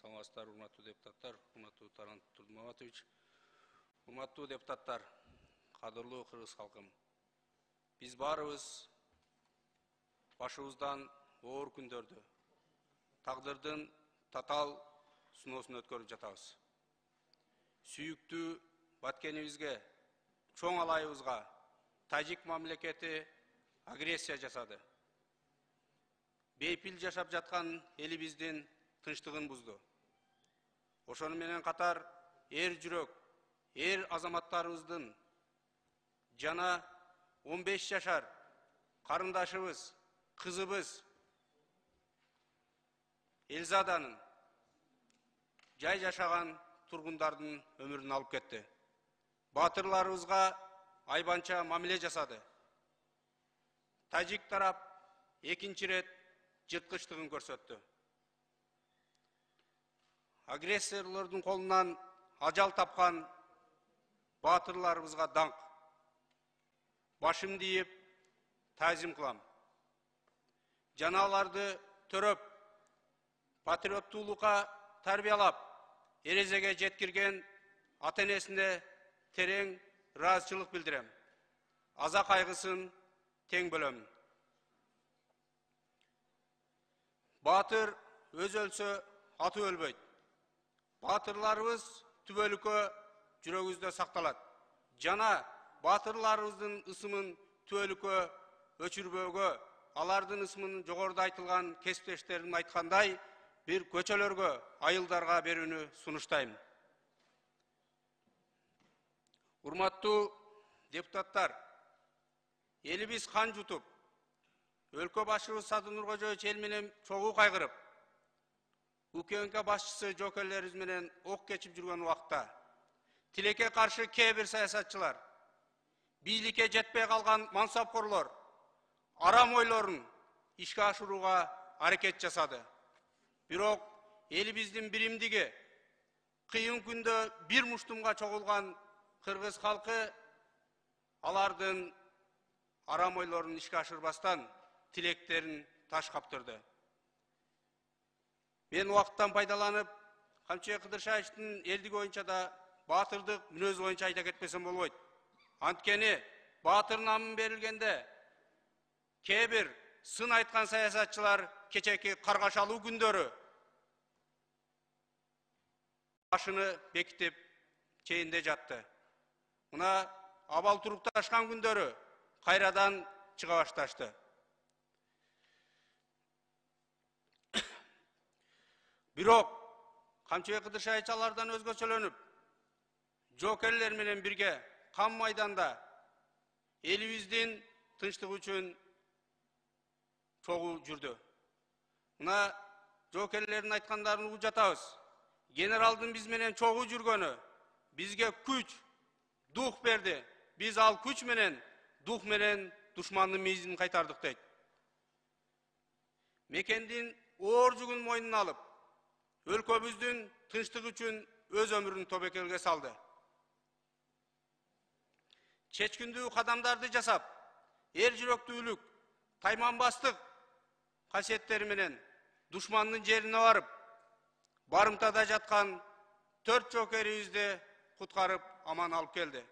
Саламатсыздар, урматтуу депутаттар, урматтуу Таран Турдумаматович. Урматтуу депутаттар, кадырлуу кыргыз халкым. Биз баарыбыз башыбыздан оор күндөрдү, тагдырдын татаал сыноосун өткөрүп жатабыз. Сүйүктүү баткенибизге, чоң алайыбызга тажик мамлекети агрессия жасады. Бейпил жашап жаткан элибиздин тынчтыгын бузду. Ошону менен катар эр жүрөк, эр азаматтарыбыздын жана 15 жашар карындашыбыз, кызыбыз Элзаданын жай жашаган тургундардын өмүрүн алып кетти. Батырларыбызга айбанча мамиле жасады. Тажик тарап экинчи рет жырткычтыгын көрсөттү. Агрессорлордун колунан ажал тапкан батырларыбызга даңк. Башымды ийип, таазим кылам. Жана аларды төрөп, патриоттуулукка тарбиялап, эрезеге жеткирген ата-энесине терең ыраазычылык билдирем. Аза кайгысын тең бөлөм. Батыр өз өлсө, аты өлбөйт. Батырларыбыз түбөлүккө жүрөгүбүздө сакталат. Жана батырларыбыздын ысымын түбөлүккө өчүрбөөгө, алардын ысымын жогоруда айтылган кесиптештерим айткандай, бир көчөлөргө, айылдарга берүүнү сунуштайм. Урматтуу депутаттар, элибиз кан жутуп, өлкө башчыбыз Садыр Нуркожоевич эл менен чогуу кайгырып, УКМК башчысы жоокерлерибиз менен ок кечип жүргөн убакта, тилекке каршы кээ бир саясатчылар, бийликке жетпей калган мансапкорлор арам ойлорун ишке ашырууга аракет жасады. Бирок элибиздин биримдиги, кыйын күндө бир муштумга чогулган кыргыз халкы алардын арам ойлорун ишке ашырбастан тилектерин таш каптырды. Мен убакыттан пайдаланып, Камчыбек Кыдыршаевичтин элдиги боюнча да баатырдык мүнөзү боюнча айта кетпесем болбойт. Анткени баатыр намын берилгенде кээ бир сын айткан саясатчылар кечеки каргашалуу күндөрү башыны бекитип чейинде жатты. Мына абал турукташкан күндөрү кайрадан чыга башташты. Бирок Камчыбек Кыдыршаевич алардан өзгөчөлөнүп, жоокерлер менен бирге кам майданда элибиздин тынчтыгы үчүн чогуу жүрдү. Мына жоокерлердин айткандарын угуп жатабыз. Генералдын биз менен чогуу жүргөнү бизге күч, дух берди. Биз ал күч менен, дух менен душмандын мийизин кайтардык дейт. Мекендин оор жүгүн мойнуна алып, өлкөбүздүн тынчтыгы үчүн өз өмүрүн тобокелге салды. Чечкиндүү кадамдарды жасап, эр жүрөктүүлүк, тайманбастык касиеттери менен душмандын жерине барып, барымтада жаткан 4 жоокерибизди куткарып аман алып келди.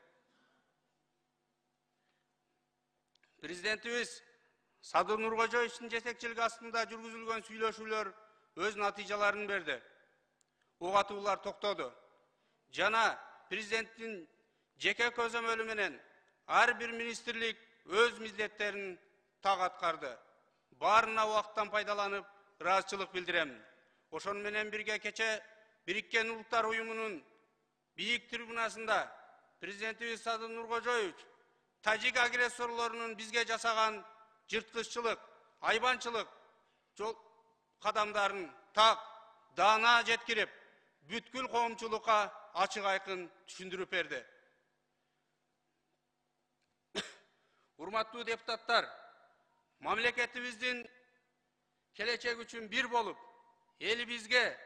Президентибиз Садыр Нуркожоевичтин жетекчилиги астында жүргүзүлгөн сүйлөшүүлөр өз натыйжаларын берди. Угатуулар токтоду. Жана президенттин жеке көзөмөлү менен ар бир министрлик өз милдеттерин так аткарды. Баарына убакыттан пайдаланып ыраазычылык билдирем. Ошону менен бирге кече Бириккен Улуттар Уюмунун бийик трибунасында президентибиз Садыр Нуркожоевич тажик агрессорлорунун бизге жасаган жырткыччылык, айбанчылык жол кадамдарын так даана жеткирип, бүткүл коомчулукка ачык айкын түшүндүрүп берди. Урматтуу депутаттар, мамлекетибиздин келечеги үчүн бир болуп, элибизге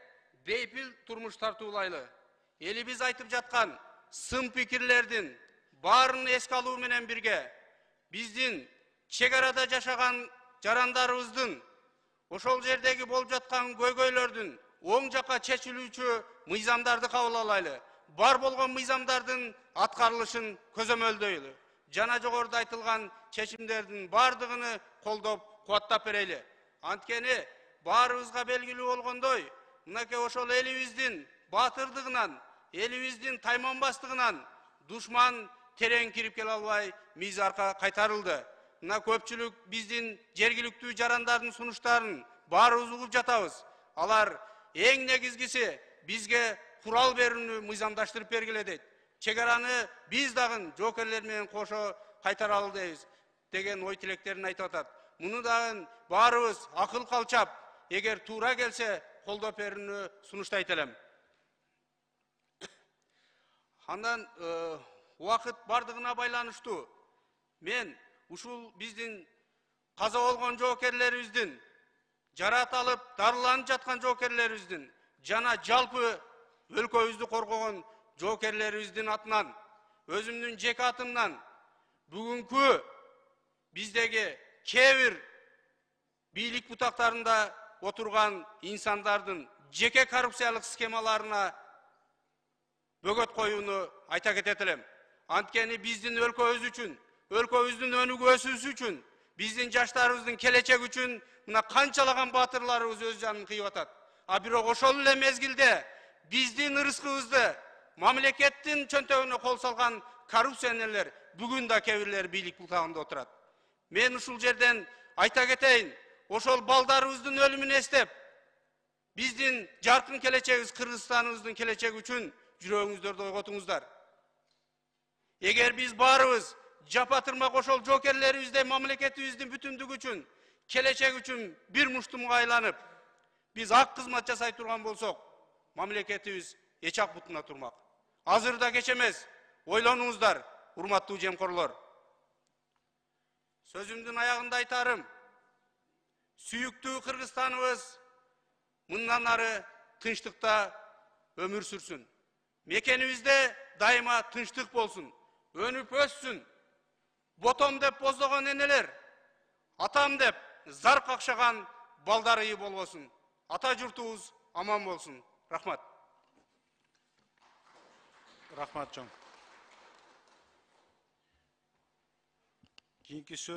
бейпил турмуш тартуулайлы, элибиз айтып жаткан сын пикирлердин баарын эске алуу менен бирге, биздин чек арада жашаган жарандарыбыздын, ошол жердеги болуп жаткан көйгөйлөрдүн оң оң жаққа чечилүүчү мыйзамдарды кабыл алайлы. Бар болгон мыйзамдардын аткарылышын көзөмөлдөйлү. Жана жогоруда айтылган чечимдердин бардыгыны колдоп, кубаттап берели. Анткени баарыбызга белгилүү болгондой, мынакей ошол элибиздин батырдыгынан, элибиздин тайманбастыгынан душман терең кирип келе албай, миз арка кайтарылды. Мына көпчүлүк биздин жергиликтүү жарандардын сунуштарын баарыбыз угуп жатабыз. Алар эң негизгиси бизге курал берүүнү мыйзамдаштырып бергиле дейт. Чек араны биз дагы жоокерлер менен кошо кайтаралы дейбиз деген ой тилектерин айтып атат. Муну дагы баарыбыз акыл калчап, эгер туура келсе колдоп берүүнү сунуштайт элем. Андан убакыт бардыгына байланыштуу мен ушул биздин каза болгон жоокерлерибиздин, жарат алып дарыланып жаткан жоокерлерибиздин жана жалпы өлкөбүздү коргогон жоокерлерибиздин атынан, өзүмдүн жеке атымдан бүгүнкү биздеги кээ бир бийлик бутактарында отурган инсандардын жеке коррупциялык схемаларына бөгөт коюуну айта кетет элем. Анткени биздин өлкөбүз үчүн, өлкөбүздүн өнүгүү өсүүсү үчүн, биздин жаштарыбыздын келечеги үчүн мына канчалаган батырларыбыз өз жанын кыйып атат. А бирок ошол эле мезгилде биздин ырыскыбызды мамлекеттин чөнтөгүнө кол салган коррупционерлер бүгүн да кээ бирлери бийлик бутагында отурат. Мен ушул жерден айта кетейин, ошол балдарыбыздын өлүмүн эстеп, биздин жаркын келечегибиз, Кыргызстаныбыздын келечеги үчүн жүрөгүңүздөрдү ойготуңуздар. Эгер биз баарыбыз жапа-тырмак ошол жоокерлерибиздей мамлекетибиздин бүтүндүгү үчүн, келечеги үчүн бир муштумга айланып, биз ак кызмат жасай турган болсок, мамлекетибиз эчак бутуна турмак. Азыр да кеч эмес, ойлонуңуздар, урматтуу жемкорлор. Сөзүмдүн аягында айтарым, сүйүктүү Кыргызстаныбыз мындан ары тынчтыкта өмүр сүрсүн. Мекенибизде дайыма тынчтык болсун, өнүп өссүн. Ботом деп боздогон энелер, атам деп зар какшаган балдары үй болбосун. Ата журтубуз аман болсун. Рахмат. Рахмат, Жон. Кийинки сөз